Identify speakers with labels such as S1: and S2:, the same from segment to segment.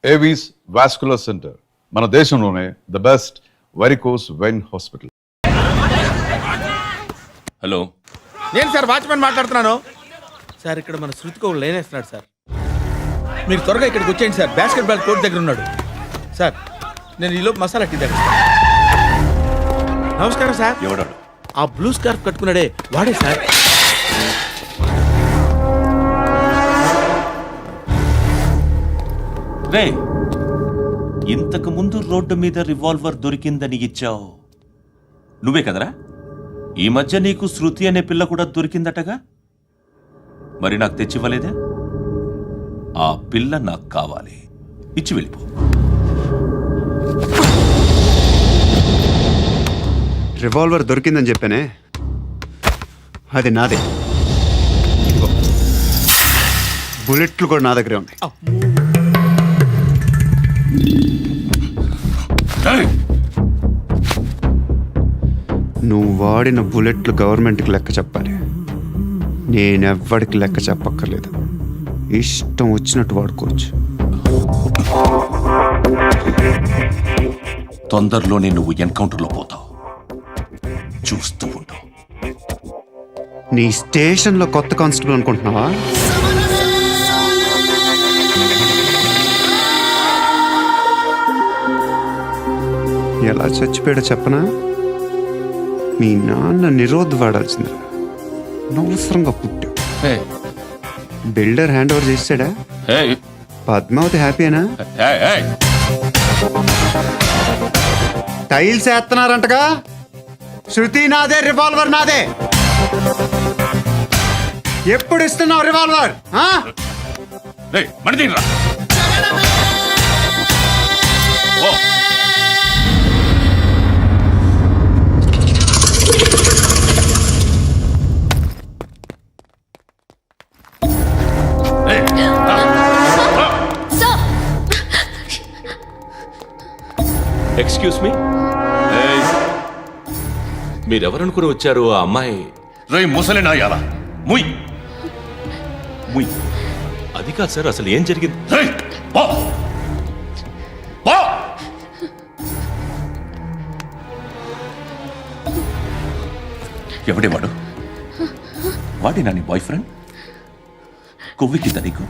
S1: Avis vascular centre, మన దేశంలోనే the best varicose vein hospital.
S2: Hello,
S3: నేను సార్ వాచ్మెన్ మాట్లాడుతున్నాను. సార్ ఇక్కడ మన శృతికో లేనేస్తున్నాడు సార్. మీరు త్వరగా ఇక్కడికి వచ్చేయండి సార్. బాస్కెట్బాల్ కోర్ట్ దగ్గర ఉన్నాడు సార్. నేను ఈలోపు మసాలా టీ దగ్గర. నమస్కారం సార్.
S2: ఎవడాడు?
S3: ఆ బ్లూ స్కార్ఫ్ కట్టుకున్నాడే వాడే సార్.
S2: రే, ఇంతకు ముందు రోడ్డు మీద రివాల్వర్ దొరికిందని ఇచ్చావు నువ్వే కదరా? ఈ మధ్య నీకు శృతి అనే పిల్ల కూడా దొరికిందటగా, మరి నాకు తెచ్చివ్వలేదే? ఆ పిల్ల నాకు కావాలి, ఇచ్చి వెళ్ళిపో.
S4: రివాల్వర్ దొరికిందని చెప్పానే, అది నాదే. బుల్లెట్లు కూడా నా దగ్గరే ఉన్నాయి. నువ్వు వాడిన బుల్లెట్లు గవర్నమెంట్కి లెక్క చెప్పాలి. నేనెవ్వడికి లెక్క చెప్పక్కర్లేదు. ఇష్టం వచ్చినట్టు వాడుకోవచ్చు.
S2: తొందరలోనే నువ్వు ఎన్కౌంటర్లో పోతావు, చూస్తూ ఉంటావు.
S4: నీ స్టేషన్లో కొత్త కానిస్టేబుల్ అనుకుంటున్నావా? ఎలా చచ్చిపోయాడో చెప్పనా? మీ నాన్న నిరోధ్ వాడాల్సిందా? అనవసరంగా పుట్టావు. బిల్డర్ హ్యాండ్ ఓవర్ చేసాడా? పద్మావతి హ్యాపీనా? టైల్స్ వేస్తున్నారంటగా. శృతి నాదే, రివాల్వర్ నాదే. ఎప్పుడు ఇస్తున్నావు రివాల్వర్?
S5: ఎక్స్క్యూజ్ మీ, మీరెవరనుకుని వచ్చారు? ఆ అమ్మాయి
S2: రే ముసలి నాయాల, ముయ్ ముయ్.
S5: అది కాదు సార్, అసలు ఏం జరిగింది?
S2: ఎవడేవాడు? వాడేనా నీ బాయ్ ఫ్రెండ్? కొవ్వికింద నీకు?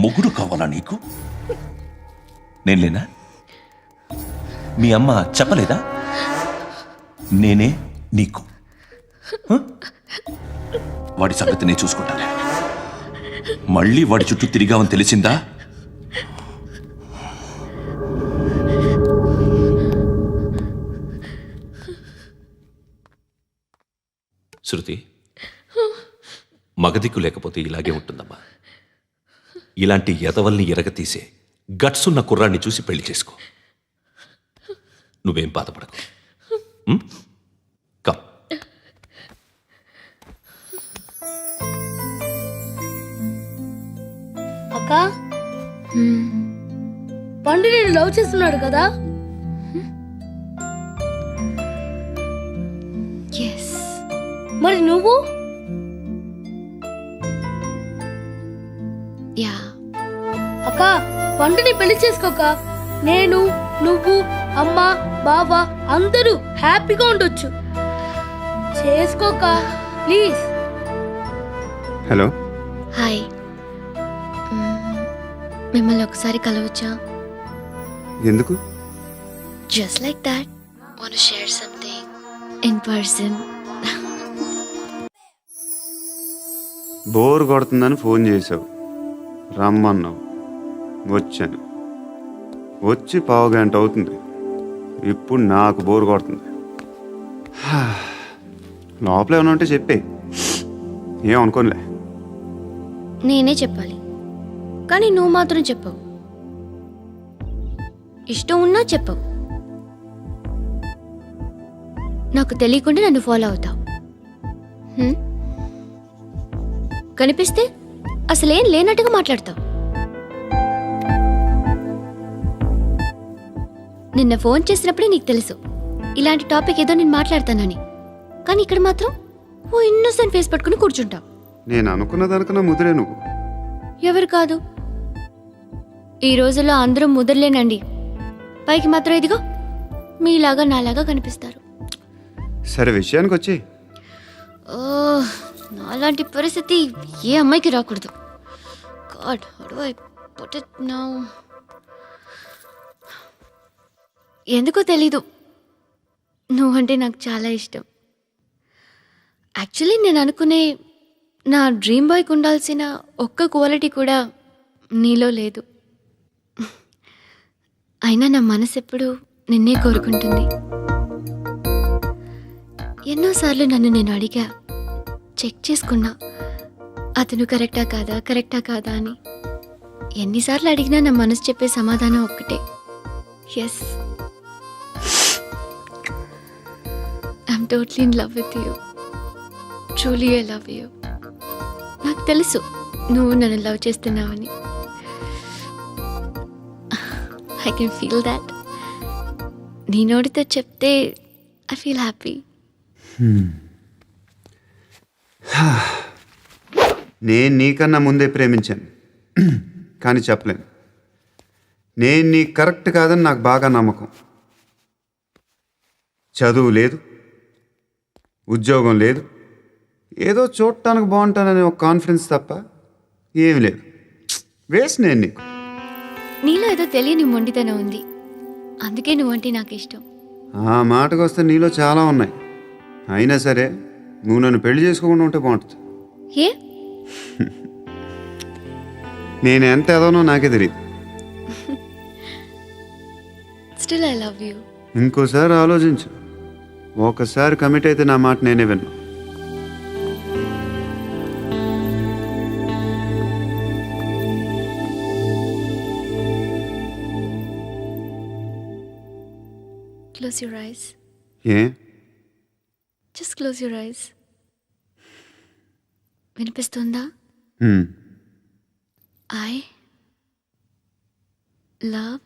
S2: మొగుడు కావాలా నీకు? నేను లేనా? మీ అమ్మ చెప్పలేదా నేనే నీకు? వాడి సంగతి నేను చూసుకుంటానే. మళ్ళీ వాడి చుట్టూ తిరిగావని తెలిసిందా?
S5: శృతి, మగదిక్కు లేకపోతే ఇలాగే ఉంటుందమ్మా. ఇలాంటి ఎదవల్ని ఎరగతీసే గట్స్ ఉన్న కుర్రాన్ని చూసి పెళ్లి చేసుకో. నువ్వేం బాధపడకు. కమ్.
S6: అక్క, పండు నేను లవ్ చేస్తున్నాడు కదా? మరి నువ్వు? అక్క, పండుని పెళ్లి చేసుకోక నేను, నువ్వు, అమ్మ, బావ అందరూ హ్యాపీగా ఉండొచ్చు. చేసుకోక ప్లీజ్.
S4: Hello,
S7: hi. మిమ్మల్ని ఒకసారి కలవచ్చా?
S4: ఎందుకు?
S7: Just like that. Want to share something in person.
S4: Bore కొడుతుందని ఫోన్ చేసావు, రమ్మన్నావు, వచ్చాను. వచ్చి పావు గంట అవుతుంది. ఇప్పుడు నాకు బోర్ కొడుతుంది. లోపల ఏమైనా ఉంటే చెప్పే, ఏమనుకోనిలే.
S7: నేనే చెప్పాలి, కానీ నువ్వు మాత్రం చెప్పవు. ఇష్టం ఉన్నా చెప్పవు. నాకు తెలియకుండా నన్ను ఫాలో అవుతావు. కనిపిస్తే అసలేం లేనట్టుగా మాట్లాడతావు. నిన్న ఫోన్ చేసినప్పుడే నీకు తెలుసు ఇలాంటి టాపిక్ ఏదో నేను మాట్లాడతానని. కానీ ఇక్కడ మాత్రం ఓ ఇన్నోసెంట్ ఫేస్ పట్టుకుని కూర్చుంటావు.
S4: నేను అనుకున్న దానికన్నా ముదిరే నువ్వు.
S7: ఎవరు కాదు? ఈ రోజుల్లో అందరూ ముదరలేనండి. పైకి మాత్రం ఇదిగో మీలాగా నాలాగా కనిపిస్తారు.
S4: సరే విషయానికి వచ్చి
S7: ఓ, నాలాంటి పరిస్థితి ఏ అమ్మాయికి రాకూడదు. God, how do I put it now? ఎందుకో తెలీదు, నువ్వంటే నాకు చాలా ఇష్టం. యాక్చువల్లీ నేను అనుకునే నా డ్రీమ్ బాయ్కి ఉండాల్సిన ఒక్క క్వాలిటీ కూడా నీలో లేదు. అయినా నా మనసు ఎప్పుడు నిన్నే కోరుకుంటుంది. ఎన్నోసార్లు నన్ను నేను అడిగా, చెక్ చేసుకున్నా అతను కరెక్టా కాదా అని. ఎన్నిసార్లు అడిగినా నా మనసు చెప్పే సమాధానం ఒక్కటే, yes, I'm totally in love with you. Truly I love you. నాకు తెలుసు నువ్వు నన్ను లవ్ చేస్తున్నావని. I can feel that. నీ నోటితో చెప్తే ఐ ఫీల్ హ్యాపీ.
S4: నేను నీకన్నా ముందే ప్రేమించాను, కానీ చెప్పలేను. నేను నీకు కరెక్ట్ కాదని నాకు బాగా నమ్మకం. చదువు లేదు, ఉద్యోగం లేదు, ఏదో చూడటానికి బాగుంటాననే ఒక కాన్ఫిడెన్స్ తప్ప ఏమి లేదు. వేస్ట్ నేను నీకు.
S7: నీలో ఏదో తెలియని మొండితనం ఉంది, అందుకే నువ్వంటే నాకు ఇష్టం.
S4: ఆ మాటకు వస్తే నీలో చాలా ఉన్నాయి. అయినా సరే నువ్వు నన్ను పెళ్లి చేసుకోకుండా ఉంటే బాగుంటుంది.
S7: ఏ?
S4: నేను ఎంత ఎదవనో నాకే తెలియదు.
S7: Still I love you.
S4: ఇంకోసారి ఆలోచించు. ఒకసారి కమిట్ అయితే నా మాట నేనే విన్నా.
S7: Close your eyes.
S4: A
S7: Just close your eyes. వినిపిస్తుందా? I love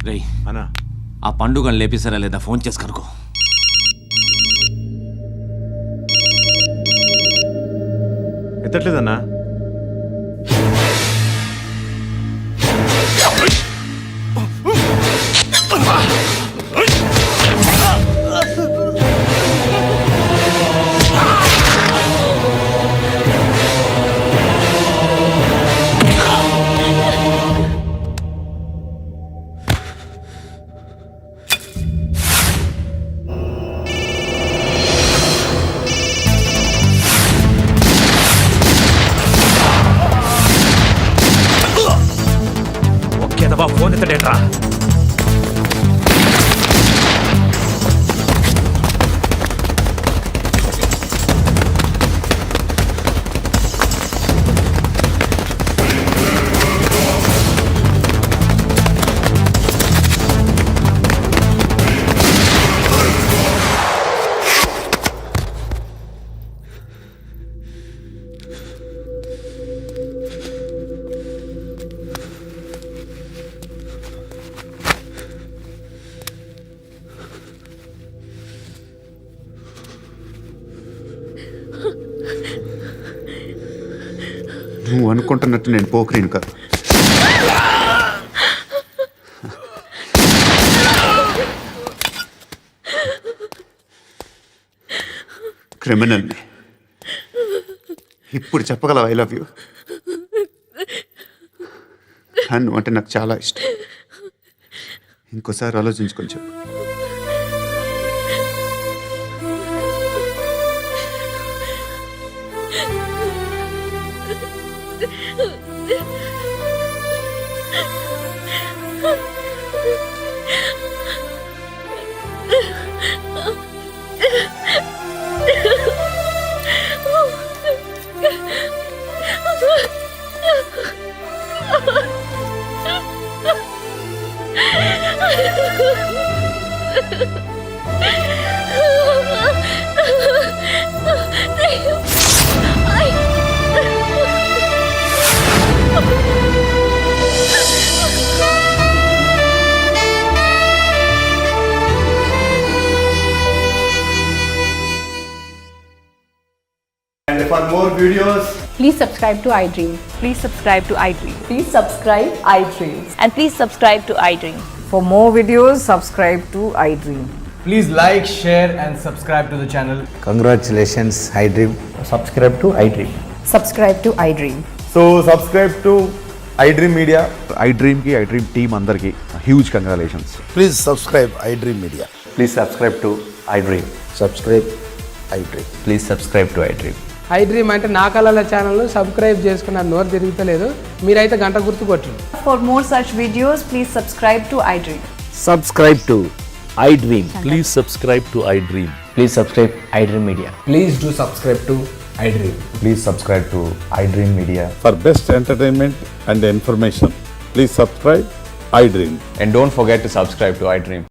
S8: రేయ్
S9: అన్నా
S8: ఆ పండుగను లేపేశారా లేదా ఫోన్ చేసి కనుకో.
S9: ఎత్తట్లేదన్నా. ఒకేదవా ఫోన్ ఎత్తడేట్రా.
S4: నువ్వు అనుకుంటున్నట్టు నేను పోకరీని కాదు. క్రిమినల్ని. ఇప్పుడు చెప్పగలవు ఐ లవ్ యూ. నువ్వు అంటే నాకు చాలా ఇష్టం. ఇంకోసారి ఆలోచించుకొని చెప్పు.
S10: And for more videos,
S11: please subscribe to iDream.
S12: Please subscribe to iDream.
S11: Please subscribe iDream.
S12: And please subscribe to iDream.
S11: For more videos, subscribe to iDream.
S10: please like, share, and subscribe to the channel.
S9: Congratulations iDream.
S10: Subscribe to iDream.
S11: Subscribe to iDream.
S10: So subscribe to iDream Media.
S1: iDream కి iDream team అందరికి huge congratulations.
S9: Please subscribe iDream media.
S10: Please subscribe to iDream.
S9: Subscribe iDream.
S10: Please subscribe to iDream.
S11: iDream అంటే నా కళల channel subscribe చేసుకున్న నోరు తిరుగుతలేదు. మీరైతే గంట గుర్తు కొట్టండి.
S12: For more such videos, please subscribe to iDream.
S9: Subscribe to iDream.
S5: Please subscribe to iDream.
S10: Please subscribe iDream Media.
S11: Please do subscribe to iDream.
S10: Please subscribe to iDream Media.
S9: For best entertainment and information please subscribe iDream.
S10: And don't forget to subscribe to iDream.